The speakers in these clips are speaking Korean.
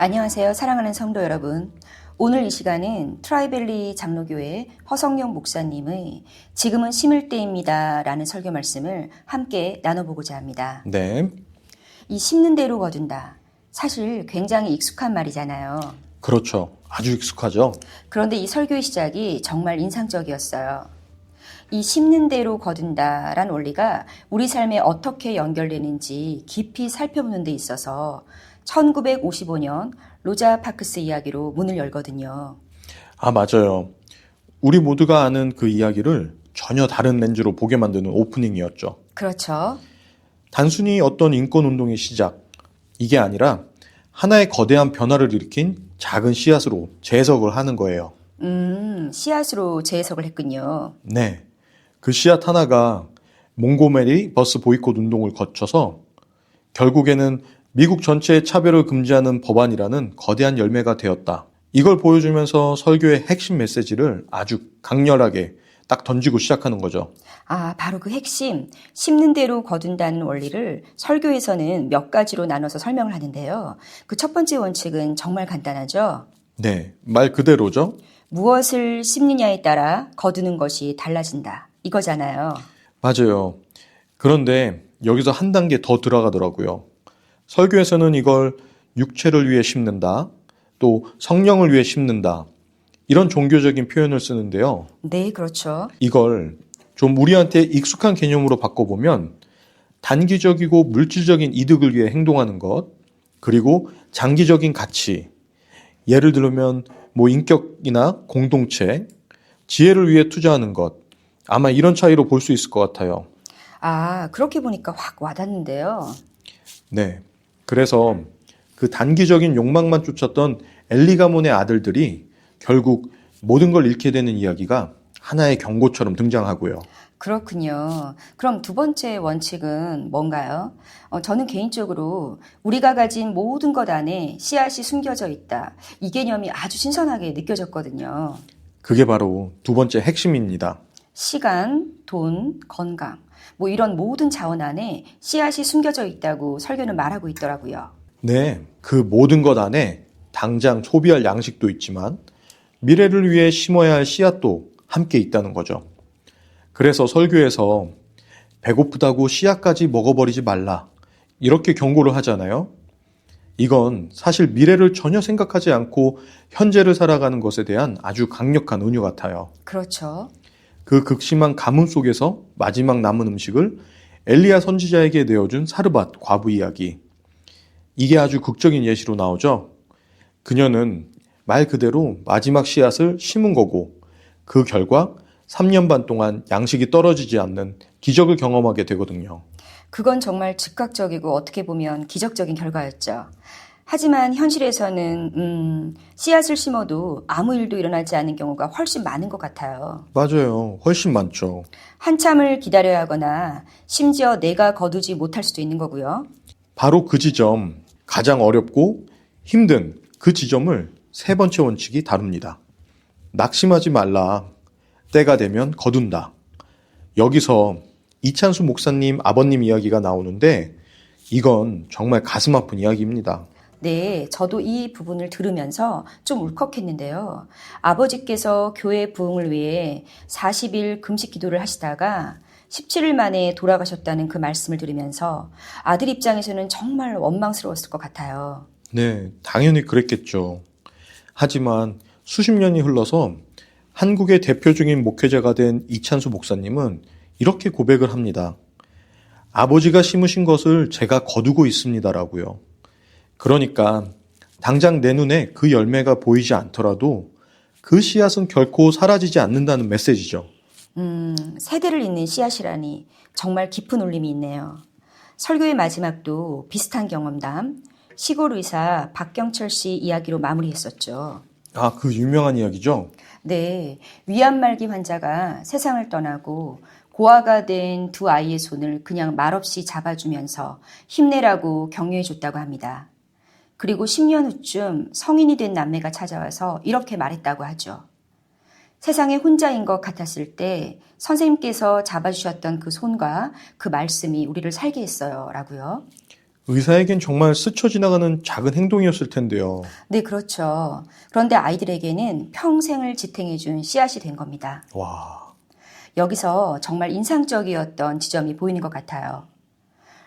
안녕하세요. 사랑하는 성도 여러분. 오늘 이 시간은 트라이밸리 장로교회 허성용 목사님의 지금은 심을 때입니다 라는 설교 말씀을 함께 나눠보고자 합니다. 네. 이 심는 대로 거둔다. 사실 굉장히 익숙한 말이잖아요. 그렇죠. 아주 익숙하죠. 그런데 이 설교의 시작이 정말 인상적이었어요. 이 심는 대로 거둔다란 원리가 우리 삶에 어떻게 연결되는지 깊이 살펴보는 데 있어서 1955년 로자 파크스 이야기로 문을 열거든요. 아, 맞아요. 우리 모두가 아는 그 이야기를 전혀 다른 렌즈로 보게 만드는 오프닝이었죠. 그렇죠. 단순히 어떤 인권운동의 시작, 이게 아니라 하나의 거대한 변화를 일으킨 작은 씨앗으로 재해석을 하는 거예요. 씨앗으로 재해석을 했군요. 네. 그 씨앗 하나가 몽고메리 버스 보이콧 운동을 거쳐서 결국에는 미국 전체의 차별을 금지하는 법안이라는 거대한 열매가 되었다. 이걸 보여주면서 설교의 핵심 메시지를 아주 강렬하게 딱 던지고 시작하는 거죠. 아, 바로 그 핵심, 심는 대로 거둔다는 원리를 설교에서는 몇 가지로 나눠서 설명을 하는데요. 그 첫 번째 원칙은 정말 간단하죠. 네, 말 그대로죠. 무엇을 심느냐에 따라 거두는 것이 달라진다. 이거잖아요. 맞아요. 그런데 여기서 한 단계 더 들어가더라고요. 설교에서는 이걸 육체를 위해 심는다, 또 성령을 위해 심는다, 이런 종교적인 표현을 쓰는데요. 네, 그렇죠. 이걸 좀 우리한테 익숙한 개념으로 바꿔보면 단기적이고 물질적인 이득을 위해 행동하는 것, 그리고 장기적인 가치, 예를 들면 뭐 인격이나 공동체, 지혜를 위해 투자하는 것, 아마 이런 차이로 볼 수 있을 것 같아요. 아, 그렇게 보니까 확 와닿는데요. 네. 그래서 그 단기적인 욕망만 쫓았던 엘리 가문의 아들들이 결국 모든 걸 잃게 되는 이야기가 하나의 경고처럼 등장하고요. 그렇군요. 그럼 두 번째 원칙은 뭔가요? 저는 개인적으로 우리가 가진 모든 것 안에 씨앗이 숨겨져 있다. 이 개념이 아주 신선하게 느껴졌거든요. 그게 바로 두 번째 핵심입니다. 시간, 돈, 건강. 뭐 이런 모든 자원 안에 씨앗이 숨겨져 있다고 설교는 말하고 있더라고요. 네. 그 모든 것 안에 당장 소비할 양식도 있지만 미래를 위해 심어야 할 씨앗도 함께 있다는 거죠. 그래서 설교에서 배고프다고 씨앗까지 먹어버리지 말라, 이렇게 경고를 하잖아요. 이건 사실 미래를 전혀 생각하지 않고 현재를 살아가는 것에 대한 아주 강력한 은유 같아요. 그렇죠. 그 극심한 가뭄 속에서 마지막 남은 음식을 엘리야 선지자에게 내어준 사르밧 과부 이야기. 이게 아주 극적인 예시로 나오죠. 그녀는 말 그대로 마지막 씨앗을 심은 거고 그 결과 3년 반 동안 양식이 떨어지지 않는 기적을 경험하게 되거든요. 그건 정말 즉각적이고 어떻게 보면 기적적인 결과였죠. 하지만 현실에서는 씨앗을 심어도 아무 일도 일어나지 않는 경우가 훨씬 많은 것 같아요. 맞아요. 훨씬 많죠. 한참을 기다려야 하거나 심지어 내가 거두지 못할 수도 있는 거고요. 바로 그 지점, 가장 어렵고 힘든 그 지점을 세 번째 원칙이 다룹니다. 낙심하지 말라. 때가 되면 거둔다. 여기서 이찬수 목사님 아버님 이야기가 나오는데 이건 정말 가슴 아픈 이야기입니다. 네, 저도 이 부분을 들으면서 좀 울컥했는데요. 아버지께서 교회 부흥을 위해 40일 금식 기도를 하시다가 17일 만에 돌아가셨다는 그 말씀을 들으면서 아들 입장에서는 정말 원망스러웠을 것 같아요. 네, 당연히 그랬겠죠. 하지만 수십 년이 흘러서 한국의 대표적인 목회자가 된 이찬수 목사님은 이렇게 고백을 합니다. 아버지가 심으신 것을 제가 거두고 있습니다라고요. 그러니까 당장 내 눈에 그 열매가 보이지 않더라도 그 씨앗은 결코 사라지지 않는다는 메시지죠. 세대를 잇는 씨앗이라니 정말 깊은 울림이 있네요. 설교의 마지막도 비슷한 경험담, 시골 의사 박경철 씨 이야기로 마무리했었죠. 아, 그 유명한 이야기죠? 네, 위암말기 환자가 세상을 떠나고 고아가 된 두 아이의 손을 그냥 말없이 잡아주면서 힘내라고 격려해줬다고 합니다. 그리고 10년 후쯤 성인이 된 남매가 찾아와서 이렇게 말했다고 하죠. 세상에 혼자인 것 같았을 때 선생님께서 잡아주셨던 그 손과 그 말씀이 우리를 살게 했어요. 라고요. 의사에겐 정말 스쳐 지나가는 작은 행동이었을 텐데요. 네, 그렇죠. 그런데 아이들에게는 평생을 지탱해준 씨앗이 된 겁니다. 와, 여기서 정말 인상적이었던 지점이 보이는 것 같아요.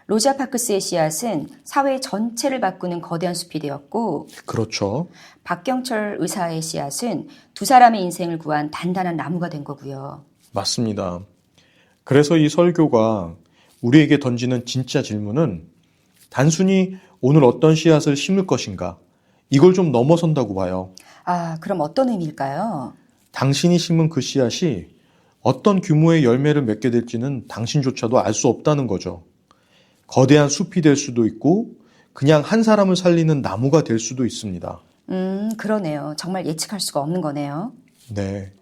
로자 파크스의 씨앗은 사회 전체를 바꾸는 거대한 숲이 되었고, 그렇죠. 박경철 의사의 씨앗은 두 사람의 인생을 구한 단단한 나무가 된 거고요. 맞습니다. 그래서 이 설교가 우리에게 던지는 진짜 질문은 단순히 오늘 어떤 씨앗을 심을 것인가, 이걸 좀 넘어선다고 봐요. 아, 그럼 어떤 의미일까요? 당신이 심은 그 씨앗이 어떤 규모의 열매를 맺게 될지는 당신조차도 알 수 없다는 거죠. 거대한 숲이 될 수도 있고 그냥 한 사람을 살리는 나무가 될 수도 있습니다. 그러네요. 정말 예측할 수가 없는 거네요. 네.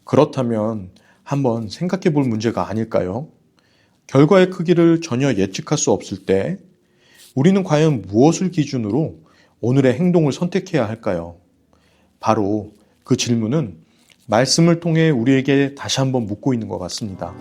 그렇다면 한번 생각해 볼 문제가 아닐까요? 결과의 크기를 전혀 예측할 수 없을 때 우리는 과연 무엇을 기준으로 오늘의 행동을 선택해야 할까요? 바로 그 질문은 말씀을 통해 우리에게 다시 한번 묻고 있는 것 같습니다.